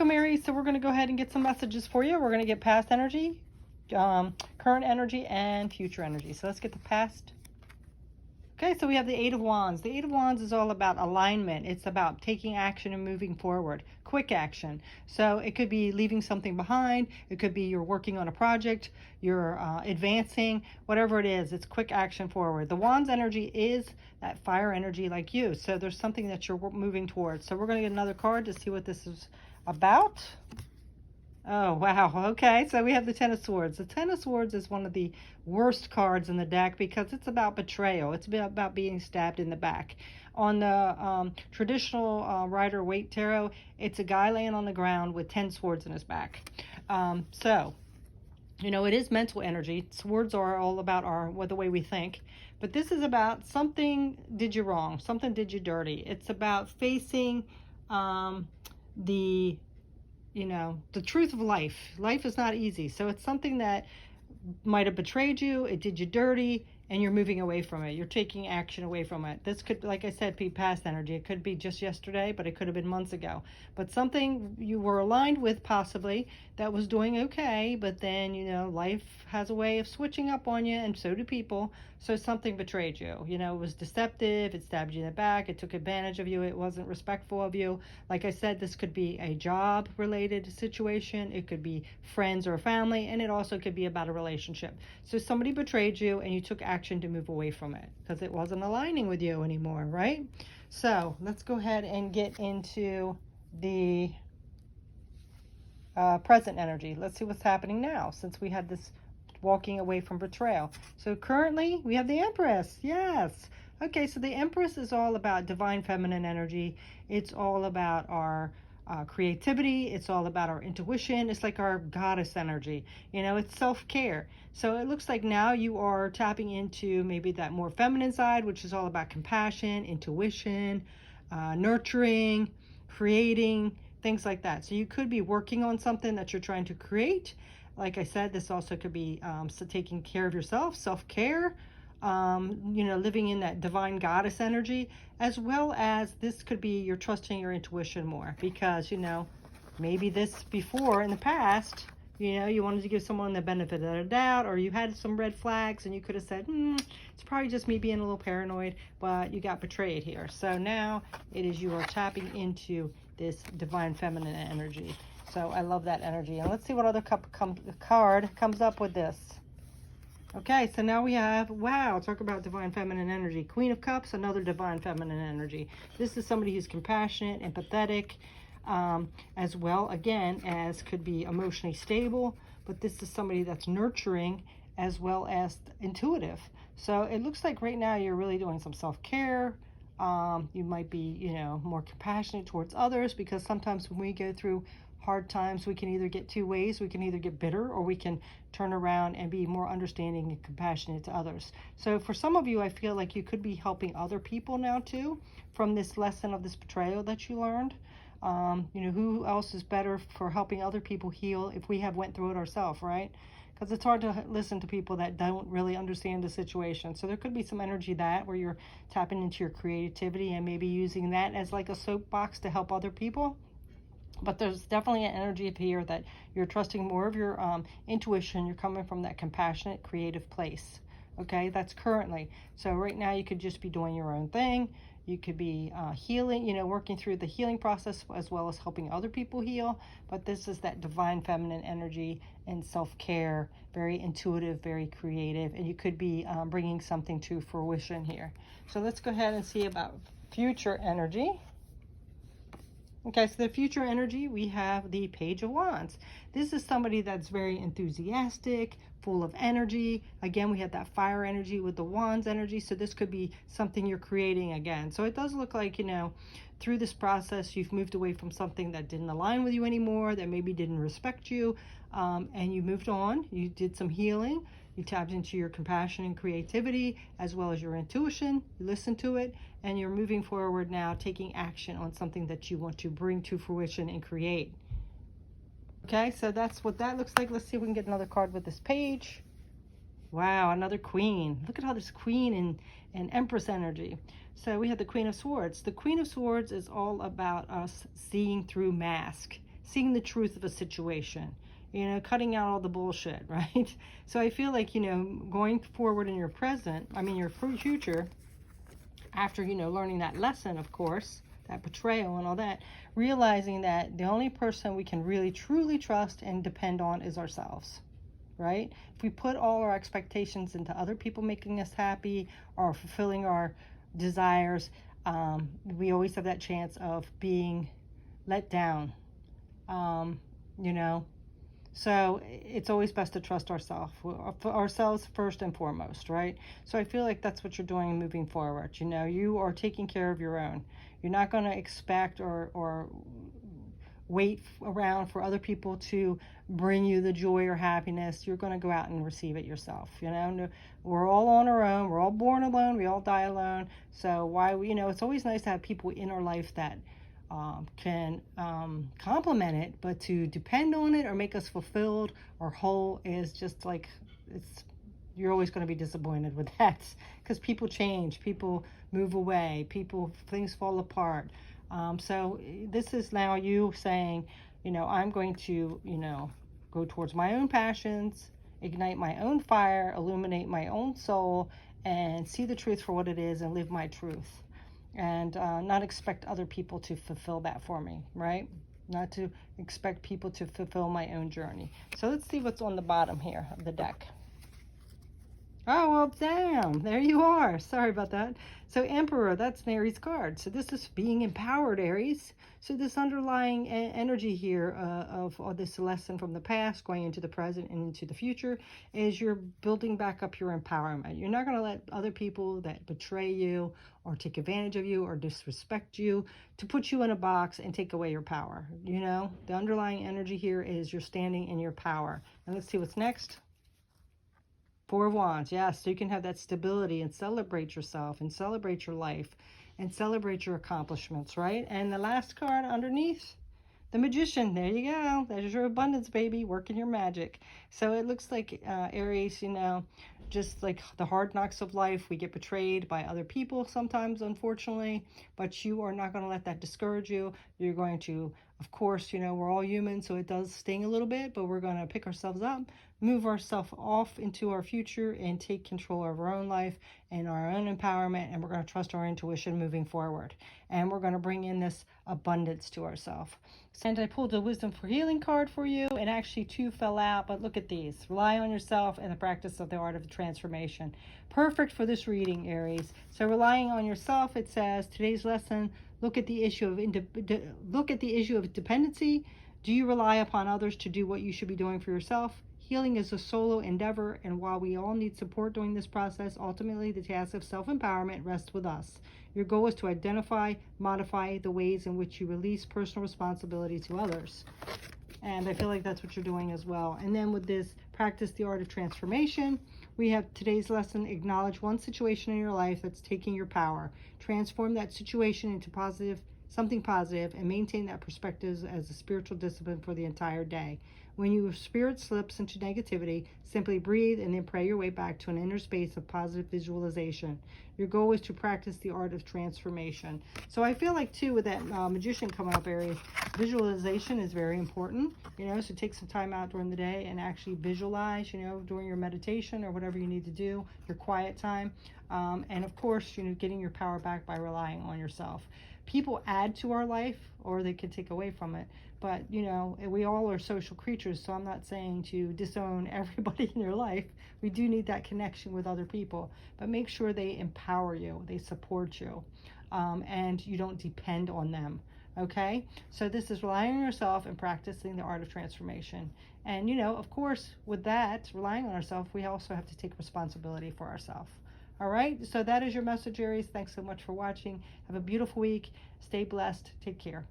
welcome, Aries. So we're going to go ahead and get some messages for you. We're going to get past energy, current energy, and future energy. So let's get the past. Okay, so we have the Eight of Wands. The Eight of Wands is all about alignment. It's about taking action and moving forward, quick action. So it could be leaving something behind. It could be you're working on a project, you're advancing, whatever it is, it's quick action forward. The Wands energy is that fire energy like you. So there's something that you're moving towards. So we're going to get another card to see what this is about. Oh, wow. Okay, so we have the Ten of Swords. The Ten of Swords is one of the worst cards in the deck because it's about betrayal. It's about being stabbed in the back. On the traditional Rider-Waite Tarot, it's a guy laying on the ground with 10 swords in his back. So, you know, it is mental energy. Swords are all about the way we think. But this is about something did you wrong, something did you dirty. It's about facing the truth of life. Life is not easy. So it's something that might have betrayed you, it did you dirty, and you're moving away from it. You're taking action away from it. This could, like I said, be past energy. It could be just yesterday, but it could have been months ago. But something you were aligned with possibly that was doing okay, but then, you know, life has a way of switching up on you, and so do people. So something betrayed you. You know, it was deceptive, it stabbed you in the back, it took advantage of you, it wasn't respectful of you. Like I said, this could be a job-related situation, it could be friends or family, and it also could be about a relationship. So somebody betrayed you, and you took action to move away from it because it wasn't aligning with you anymore, right? So let's go ahead and get into the present energy. Let's see what's happening now since we had this walking away from betrayal. So currently we have the Empress. Yes. Okay, so the Empress is all about divine feminine energy. It's all about our creativity. It's all about our intuition. It's like our goddess energy. You know, it's self-care. So it looks like now you are tapping into maybe that more feminine side, which is all about compassion, intuition, nurturing, creating, things like that. So you could be working on something that you're trying to create. Like I said, this also could be so taking care of yourself, self-care, you know, living in that divine goddess energy, as well as this could be you're trusting your intuition more because, you know, maybe this before in the past, you know, you wanted to give someone the benefit of the doubt, or you had some red flags and you could have said, it's probably just me being a little paranoid, but you got betrayed here. So now it is you are tapping into this divine feminine energy. So I love that energy. And let's see what other card comes up with this. Okay, so now we have, wow, talk about divine feminine energy. Queen of Cups, another divine feminine energy. This is somebody who's compassionate, empathetic, as well, again, as could be emotionally stable. But this is somebody that's nurturing as well as intuitive. So it looks like right now you're really doing some self-care. You might be, you know, more compassionate towards others because sometimes when we go through hard times, we can either get two ways. We can either get bitter or we can turn around and be more understanding and compassionate to others. So for some of you, I feel like you could be helping other people now too from this lesson of this betrayal that you learned. You know, who else is better for helping other people heal if we have went through it ourselves, right? Because it's hard to listen to people that don't really understand the situation. So there could be some energy that where you're tapping into your creativity and maybe using that as like a soapbox to help other people. But there's definitely an energy up here that you're trusting more of your intuition. You're coming from that compassionate, creative place. Okay, that's currently. So right now you could just be doing your own thing. You could be healing, you know, working through the healing process as well as helping other people heal. But this is that divine feminine energy and self-care, very intuitive, very creative. And you could be bringing something to fruition here. So let's go ahead and see about future energy. Okay, so the future energy, we have the Page of Wands. This is somebody that's very enthusiastic, full of energy. Again, we have that fire energy with the Wands energy, so this could be something you're creating again. So it does look like, you know, through this process, you've moved away from something that didn't align with you anymore, that maybe didn't respect you, and you moved on. You did some healing. You tapped into your compassion and creativity as well as your intuition. You listened to it, and you're moving forward now, taking action on something that you want to bring to fruition and create. Okay, so that's what that looks like. Let's see if we can get another card with this page. Wow, another queen. Look at how this queen and empress energy. So we have the Queen of Swords. The Queen of Swords is all about us seeing through mask, seeing the truth of a situation, cutting out all the bullshit, right? So I feel like, going forward in your present, your future, after, learning that lesson, of course, that betrayal and all that, realizing that the only person we can really truly trust and depend on is ourselves, right? If we put all our expectations into other people making us happy or fulfilling our desires, we always have that chance of being let down, you know. So it's always best to trust ourselves first and foremost, right? So I feel like that's what you're doing moving forward. You are taking care of your own. You're not going to expect or wait around for other people to bring you the joy or happiness. You're going to go out and receive it yourself. We're all on our own. We're all born alone. We all die alone. So it's always nice to have people in our life that can complement it, but to depend on it or make us fulfilled or whole is just like, you're always going to be disappointed with that, because people change, people move away, things fall apart. So this is now you saying, I'm going to, go towards my own passions, ignite my own fire, illuminate my own soul, and see the truth for what it is and live my truth. And not expect other people to fulfill that for me, right? Not to expect people to fulfill my own journey. So let's see what's on the bottom here of the deck. Oh, well, damn, there you are. Sorry about that. So Emperor, that's an Aries card. So this is being empowered, Aries. So this underlying energy here of this lesson from the past going into the present and into the future is you're building back up your empowerment. You're not going to let other people that betray you or take advantage of you or disrespect you to put you in a box and take away your power. The underlying energy here is you're standing in your power. And let's see what's next. Four of Wands, yes, so you can have that stability and celebrate yourself and celebrate your life and celebrate your accomplishments, right? And the last card underneath, the Magician. There you go. There's your abundance, baby, working your magic. So it looks like Aries, just like the hard knocks of life, we get betrayed by other people sometimes, unfortunately, but you are not going to let that discourage you. You're going to, of course, we're all human, so it does sting a little bit, but we're going to pick ourselves up, move ourselves off into our future, and take control of our own life and our own empowerment, and we're going to trust our intuition moving forward. And we're going to bring in this abundance to ourselves. And I pulled a Wisdom for Healing card for you, and actually two fell out, but look at these. Rely on yourself and the practice of the art of transformation. Perfect for this reading, Aries. So relying on yourself, it says, today's lesson, look at the issue of dependency. Do you rely upon others to do what you should be doing for yourself? Healing is a solo endeavor, and while we all need support during this process, ultimately the task of self-empowerment rests with us. Your goal is to identify, modify the ways in which you release personal responsibility to others. And I feel like that's what you're doing as well. And then with this, practice the art of transformation. We have today's lesson, acknowledge one situation in your life that's taking your power. Transform that situation into something positive, and maintain that perspective as a spiritual discipline for the entire day. When your spirit slips into negativity, simply breathe and then pray your way back to an inner space of positive visualization. Your goal is to practice the art of transformation. So I feel like, too, with that Magician coming up, Aries, visualization is very important. So take some time out during the day and actually visualize, during your meditation or whatever you need to do, your quiet time. And, of course, getting your power back by relying on yourself. People add to our life or they can take away from it. But, we all are social creatures, so I'm not saying to disown everybody in your life. We do need that connection with other people. But make sure they empower you, they support you, and you don't depend on them. Okay? So this is relying on yourself and practicing the art of transformation. And, of course, with that, relying on ourselves, we also have to take responsibility for ourselves. All right? So that is your message, Aries. Thanks so much for watching. Have a beautiful week. Stay blessed. Take care.